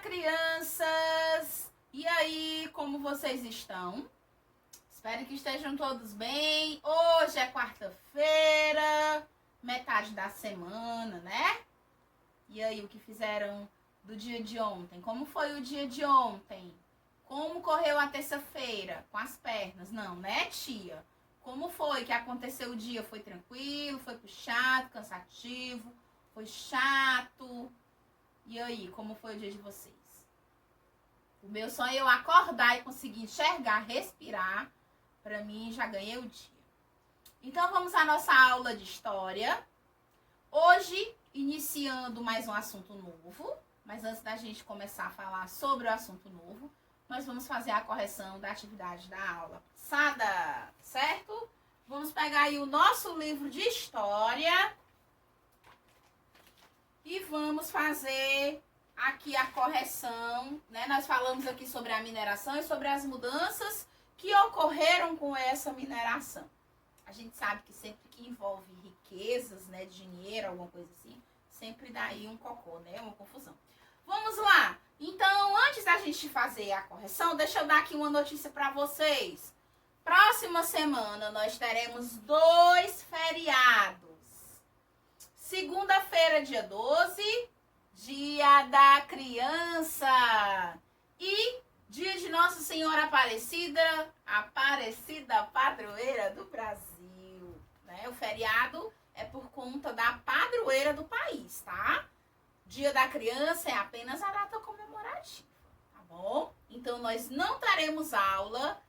crianças! E aí, como vocês estão? Espero que estejam todos bem. Hoje é quarta-feira, metade da semana, né? E aí, o que fizeram do dia de ontem? Como foi o dia de ontem? Como correu a terça-feira? Com as pernas? Não, né, tia? Como foi que aconteceu o dia? Foi tranquilo? Foi puxado, cansativo? Foi chato? E aí, como foi o dia de vocês? O meu sonho é eu acordar e conseguir enxergar, respirar. Pra mim, já ganhei o dia. Então, vamos à nossa aula de história. Hoje, iniciando mais um assunto novo. Mas antes da gente começar a falar sobre o assunto novo, nós vamos fazer a correção da atividade da aula passada, certo? Vamos pegar aí o nosso livro de história e vamos fazer aqui a correção, né? Nós falamos aqui sobre a mineração e sobre as mudanças que ocorreram com essa mineração. A gente sabe que sempre que envolve riquezas, né, dinheiro, alguma coisa assim, sempre dá aí um cocô, né, uma confusão. Vamos lá! Então, antes da gente fazer a correção, deixa eu dar aqui uma notícia para vocês. Próxima semana nós teremos 2 feriados. Segunda-feira, dia 12, Dia da Criança. E dia de Nossa Senhora Aparecida, Aparecida Padroeira do Brasil. Né? O feriado é por conta da padroeira do país, tá? Dia da Criança é apenas a data comemorativa, tá bom? Então, nós não teremos aula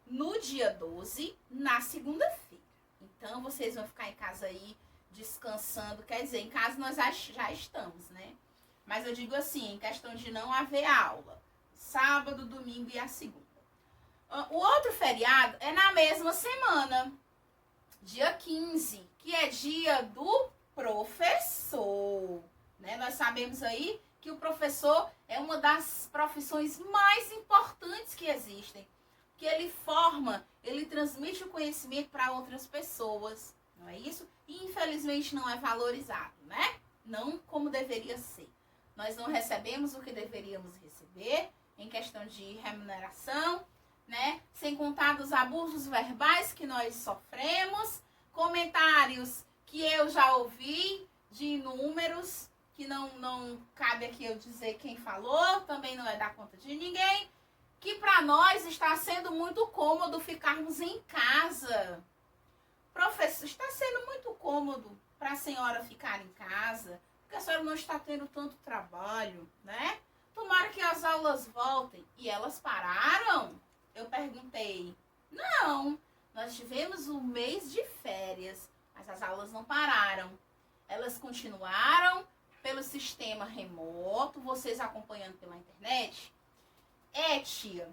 no dia 12, na segunda-feira. Então, vocês vão ficar em casa aí descansando. Quer dizer, em casa nós já estamos, né? Mas eu digo assim, em questão de não haver aula. Sábado, domingo e a segunda. O outro feriado é na mesma semana. Dia 15, que é dia do professor. Né? Nós sabemos aí que o professor é uma das profissões mais importantes que existem. Que ele forma, ele transmite o conhecimento para outras pessoas. Não é isso? E infelizmente não é valorizado, né? Não como deveria ser. Nós não recebemos o que deveríamos receber em questão de remuneração, né? Sem contar dos abusos verbais que nós sofremos, comentários que eu já ouvi de inúmeros, que não cabe aqui eu dizer quem falou, também não é dar conta de ninguém, que para nós está sendo muito cômodo ficarmos em casa. Professor, está sendo muito cômodo para a senhora ficar em casa, porque a senhora não está tendo tanto trabalho, né? Tomara que as aulas voltem. E elas pararam? Eu perguntei. Não, nós tivemos um mês de férias, mas as aulas não pararam. Elas continuaram pelo sistema remoto, vocês acompanhando pela internet. É, tia,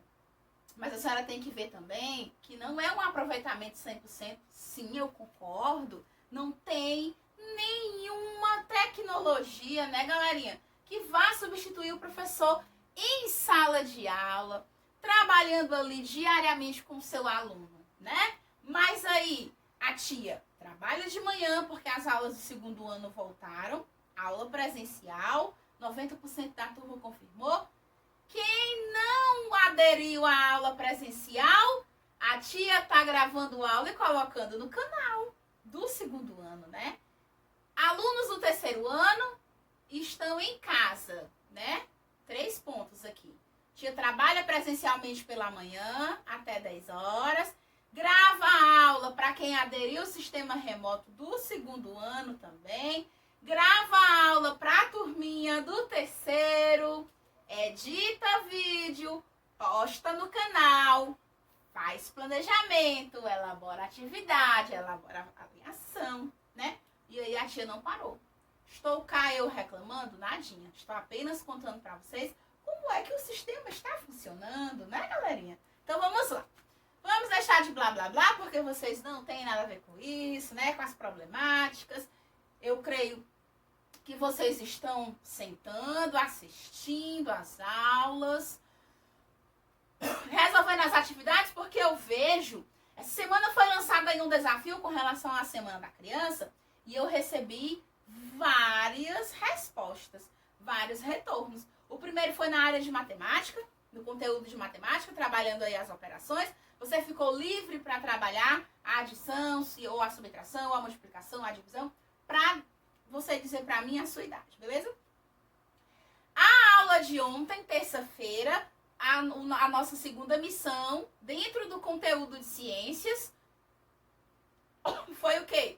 mas a senhora tem que ver também que não é um aproveitamento 100%. Sim, eu concordo. Não tem nenhuma tecnologia, né, galerinha, que vá substituir o professor em sala de aula, trabalhando ali diariamente com o seu aluno, né? Mas aí, a tia trabalha de manhã, porque as aulas do segundo ano voltaram, aula presencial, 90% da turma confirmou. Quem não aderiu à aula presencial, a tia tá gravando aula e colocando no canal do segundo ano, né? Alunos do terceiro ano estão em casa, né? 3 pontos aqui. Tia trabalha presencialmente pela manhã, até 10 horas. Grava a aula para quem aderiu ao sistema remoto do segundo ano também. Grava a aula para a turminha do terceiro. Edita vídeo, posta no canal, faz planejamento, elabora atividade, elabora avaliação, né? E aí a tia não parou. Estou cá eu reclamando? Nadinha. Estou apenas contando para vocês como é que o sistema está funcionando, né, galerinha? Então vamos lá. Vamos deixar de blá blá blá, porque vocês não têm nada a ver com isso, né? Com as problemáticas. Eu creio que vocês estão sentando, assistindo às aulas, resolvendo as atividades, porque eu vejo, essa semana foi lançado aí um desafio com relação à Semana da Criança, e eu recebi várias respostas, vários retornos. O primeiro primeiro foi na área de matemática, no conteúdo de matemática, trabalhando aí as operações. Você ficou livre para trabalhar a adição, ou a subtração, a multiplicação, a divisão, para você dizer para mim a sua idade, beleza? A aula de ontem, terça-feira, a nossa segunda missão, dentro do conteúdo de ciências, foi o quê?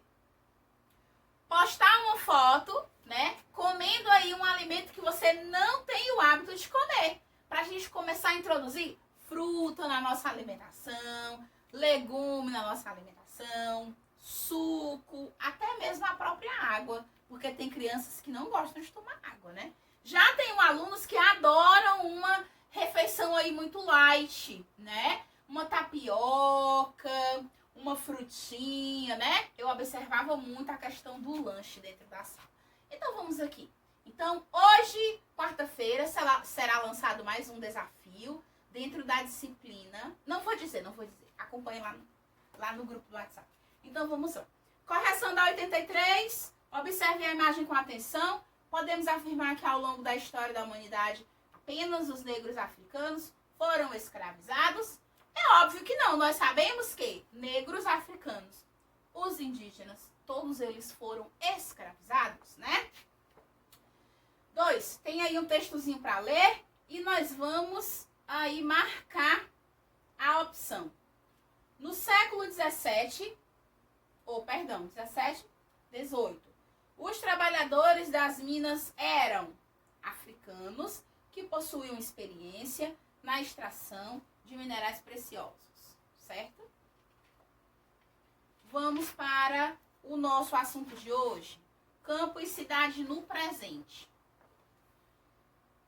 Postar uma foto, né, comendo aí um alimento que você não tem o hábito de comer, para a gente começar a introduzir fruta na nossa alimentação, legume na nossa alimentação, suco, até mesmo a própria água, porque tem crianças que não gostam de tomar água, né? Já tem alunos que adoram uma refeição aí muito light, né? Uma tapioca, uma frutinha, né? Eu observava muito a questão do lanche dentro da sala. Então vamos aqui. Então hoje, quarta-feira, será lançado mais um desafio dentro da disciplina. Não vou dizer. Acompanhe lá no grupo do WhatsApp. Então vamos lá. Correção da 83. Observe a imagem com atenção. Podemos afirmar que ao longo da história da humanidade, apenas os negros africanos foram escravizados? É óbvio que não. Nós sabemos que negros africanos, os indígenas, todos eles foram escravizados, né? 2. Tem aí um textozinho para ler e nós vamos aí marcar a opção. No século 17, 18, os trabalhadores das minas eram africanos que possuíam experiência na extração de minerais preciosos, certo? Vamos para o nosso assunto de hoje, campo e cidade no presente.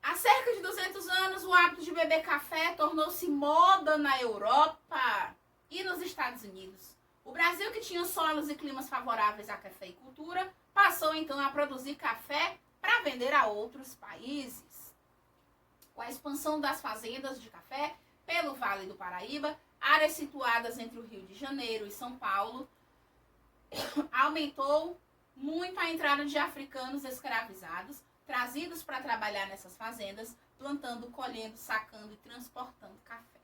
Há cerca de 200 anos, o hábito de beber café tornou-se moda na Europa e nos Estados Unidos. O Brasil, que tinha solos e climas favoráveis à cafeicultura, passou então a produzir café para vender a outros países. Com a expansão das fazendas de café pelo Vale do Paraíba, áreas situadas entre o Rio de Janeiro e São Paulo, aumentou muito a entrada de africanos escravizados, trazidos para trabalhar nessas fazendas, plantando, colhendo, sacando e transportando café.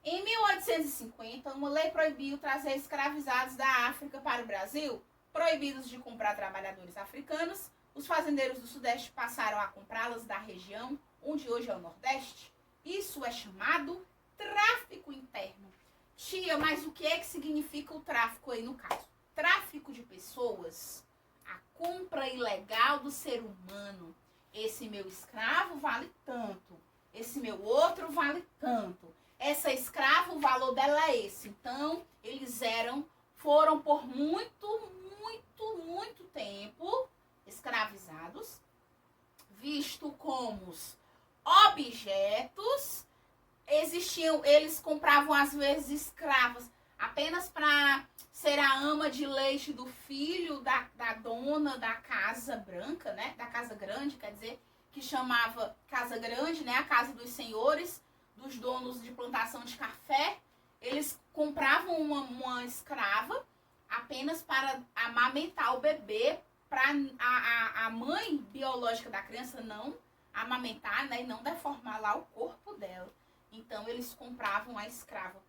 Em 1850, uma lei proibiu trazer escravizados da África para o Brasil. Proibidos de comprar trabalhadores africanos, os fazendeiros do Sudeste passaram a comprá-los da região onde hoje é o Nordeste. Isso é chamado tráfico interno. Tia, mas o que é que significa o tráfico aí no caso? Tráfico de pessoas, a compra ilegal do ser humano. Esse meu escravo vale tanto, esse meu outro vale tanto. Essa escrava, o valor dela é esse. Então, eles foram por muito tempo escravizados, visto como objetos. Eles compravam às vezes escravas apenas para ser a ama de leite do filho da dona da Casa Branca, né? Da Casa Grande, quer dizer, que chamava Casa Grande, né? A casa dos senhores, dos donos de plantação de café. Eles compravam uma escrava apenas para amamentar o bebê, para a mãe biológica da criança não amamentar, né, e não deformar lá o corpo dela. Então, eles compravam a escrava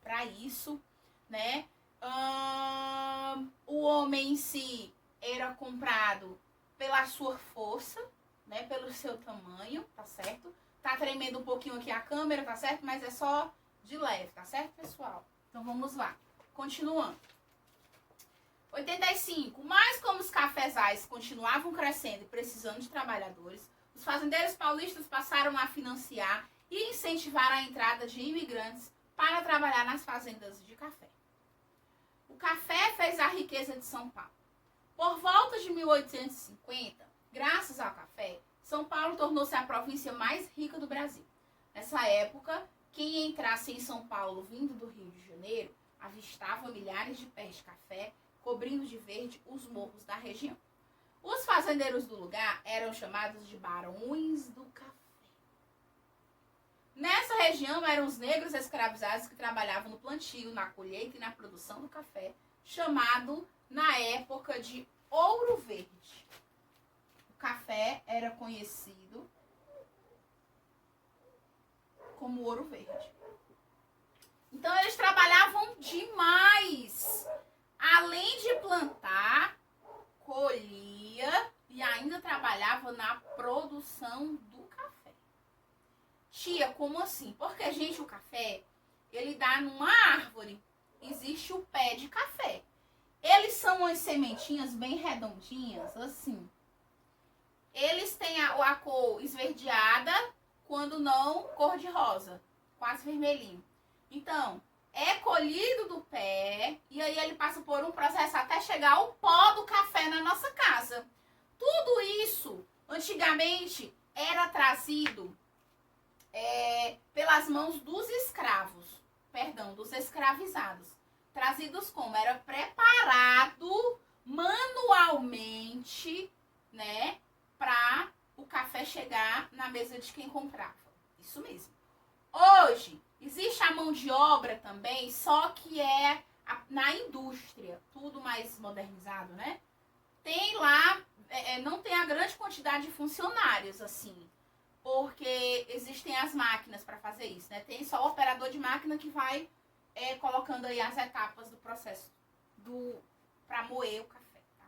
para isso, né? O homem em si era comprado pela sua força, né, pelo seu tamanho, tá certo? Tá tremendo um pouquinho aqui a câmera, tá certo? Mas é só de leve, tá certo, pessoal? Então, vamos lá. Continuando. 85. Mas como os cafezais continuavam crescendo e precisando de trabalhadores, os fazendeiros paulistas passaram a financiar e incentivar a entrada de imigrantes para trabalhar nas fazendas de café. O café fez a riqueza de São Paulo. Por volta de 1850, graças ao café, São Paulo tornou-se a província mais rica do Brasil. Nessa época, quem entrasse em São Paulo vindo do Rio de Janeiro avistava milhares de pés de café cobrindo de verde os morros da região. Os fazendeiros do lugar eram chamados de barões do café. Nessa região eram os negros escravizados que trabalhavam no plantio, na colheita e na produção do café, chamado na época de Ouro Verde. O café era conhecido do Ouro Verde. Então eles trabalhavam demais. Além de plantar, colhia e ainda trabalhava na produção do café. Tia, como assim? Porque, gente, o café, ele dá numa árvore. Existe o pé de café. Eles são umas sementinhas bem redondinhas, assim. Eles têm a cor esverdeada, quando não, cor de rosa. Quase vermelhinho. Então, é colhido do pé e aí ele passa por um processo até chegar ao pó do café na nossa casa. Tudo isso, antigamente, era trazido pelas mãos dos escravos. Perdão, dos escravizados. Trazidos como? Era preparado manualmente, né? Para o café chegar na mesa de quem comprava. Isso mesmo. Hoje, existe a mão de obra também, só que na indústria, tudo mais modernizado, né? Tem lá, não tem a grande quantidade de funcionários, assim, porque existem as máquinas para fazer isso, né? Tem só o operador de máquina que vai colocando aí as etapas do processo para moer o café. Tá?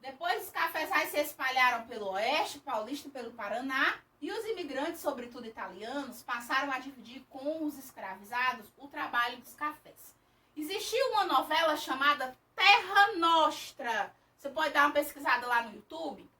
Depois os cafezais se espalharam pelo Oeste Paulista e pelo Paraná, e os imigrantes, sobretudo italianos, passaram a dividir com os escravizados o trabalho dos cafés. Existia uma novela chamada Terra Nostra. Você pode dar uma pesquisada lá no YouTube.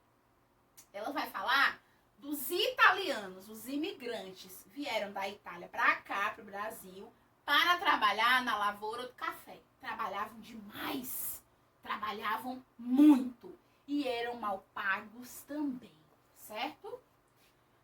Ela vai falar dos italianos, os imigrantes vieram da Itália para cá, para o Brasil, para trabalhar na lavoura do café. Trabalhavam demais, trabalhavam muito e eram mal pagos também, certo?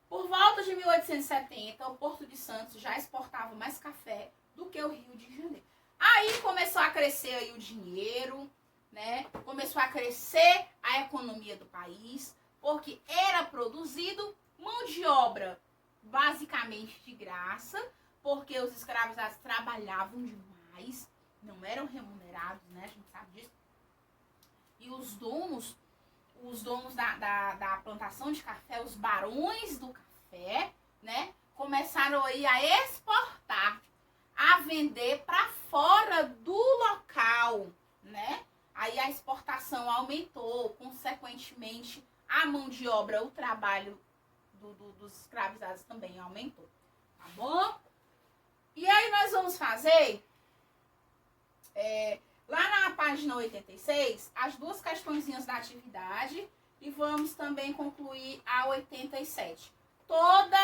Por volta de 1870, o Porto de Santos já exportava mais café do que o Rio de Janeiro. Aí começou a crescer aí o dinheiro, né? Começou a crescer a economia do país, porque era produzido mão de obra basicamente de graça, porque os escravizados trabalhavam demais, não eram remunerados, né? A gente sabe disso. E os donos da plantação de café, os barões do café, né, começaram aí a exportar, a vender para fora do local, né? Aí a exportação aumentou, consequentemente a mão de obra, o trabalho dos escravizados também aumentou, tá bom? E aí nós vamos fazer lá na página 86, as duas questõezinhas da atividade e vamos também concluir a 87. Toda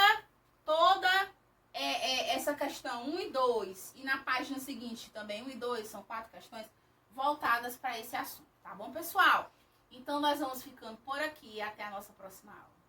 essa questão 1 e 2 e na página seguinte também 1 e 2, são 4 questões voltadas para esse assunto, tá bom, pessoal? Então nós vamos ficando por aqui, até a nossa próxima aula.